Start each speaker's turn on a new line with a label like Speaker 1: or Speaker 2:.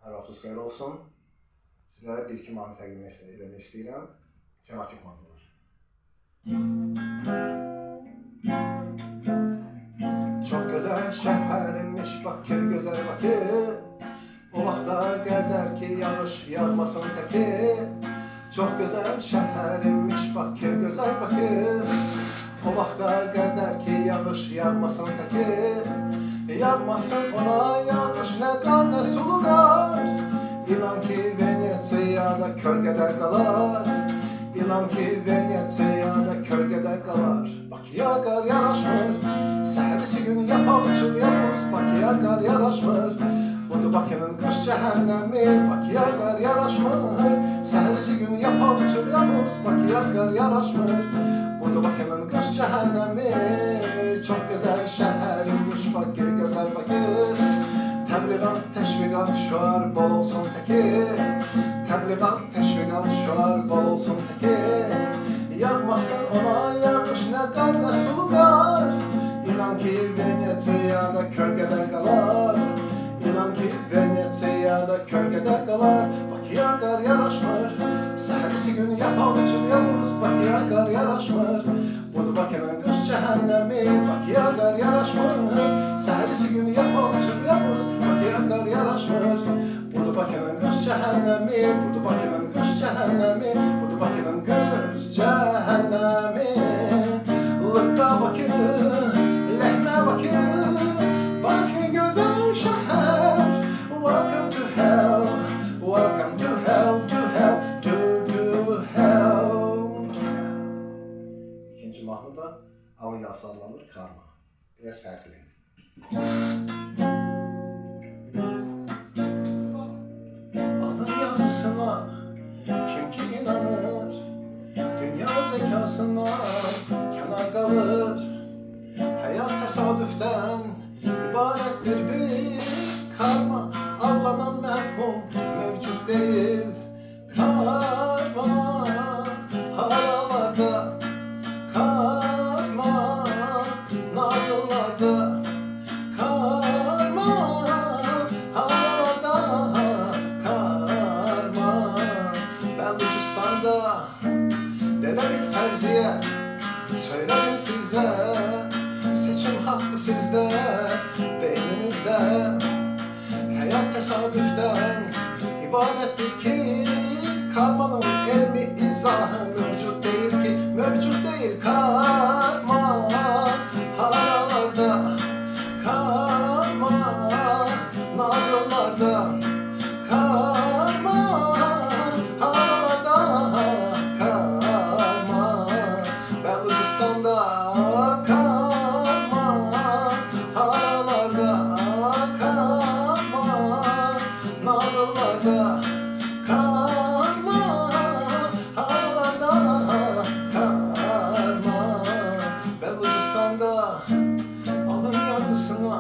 Speaker 1: Hər vaxtınız xeyir olsun. Sizlərə bir-iki mahnı təqdim etmək istəyirəm. Tematik mahnılar. Çox gözəl şəhərimmiş Bakı, gözəl Bakı. O vaxta qədər ki, yağış yağmasın təki. Çox gözəl şəhərimmiş Bakı, gözəl Bakı. O vaxta qədər ki, yağış yağmasın təki. Yağmasın ona yağış, nə qar, nə sulu qar. İnan ki, Venetsiyada kölgədə qalar. İnan ki, Venetsiyada kölgədə qalar. Bakıya qar yaraşmır, səhərisi gün yapalçıl yapuz. Bakıya qar yaraşmır, budur Bakının qış cəhənnəmi. Bakıya qar yaraşmır, səhərisi gün yapalçıl yapuz. Bakıya qar yaraşmır, budur Bakının qış cəhənnəmi. Çox gözəl şəhərimmiş Bakı, gözəl Bakı. Təbliğat, təşviqat, şüar bol olsun təki. Təbliğat, təşviqat, şüar bol olsun təki. Yağmasın ona yağış, nə qar, nə sulu qar. İnan ki, Venetsiyada kölgədə qalar. İnan ki, Venetsiyada kölgədə qalar. Bakıya qar yaraşmır, səhərisi gün yapalçıl yapuz. Bakıya qar yaraşmır, budur Bakının qış cəhənnəmi. Bakıya qar yaraşmır, səhərisi gün yapalçıl yapuz. Bakıya qar yaraşmır, budur Bakının qış cəhənnəmi. Budur Bakının qış cəhənnəmi, budur Bakının qış cəhənnəmi. Lıqqa Bakı, ləhmə Bakı, Bakı gözəl şəhər. Welcome to hell, welcome to hell, to hell, to hell. İkinci mahnı da Avan Yası adlanır, Karma. Biraz fərqli. Alın yazısına kim ki inanır, dünya zekasına kenar kalır. Hayat tesadüften ibarettir bir karma. Anlanan mefhum mevcut değil. Karma haralarda, karma nazıllarda, karma haralarda, karma. Belucistan'da böyle bir ferziye söylerim size. Seçim hakkı sizde, beyninizde. Hayat tesadüften ibarettir ki karmanın ilmi izahı mevcut değil ki. Mevcut değil karma haralarda, karma nazıllarda, karma haralarda, karma. Belucistan'da karma haralarda, karma nazıllarda, karma haralarda, karma. Belucistan'da alın yazısına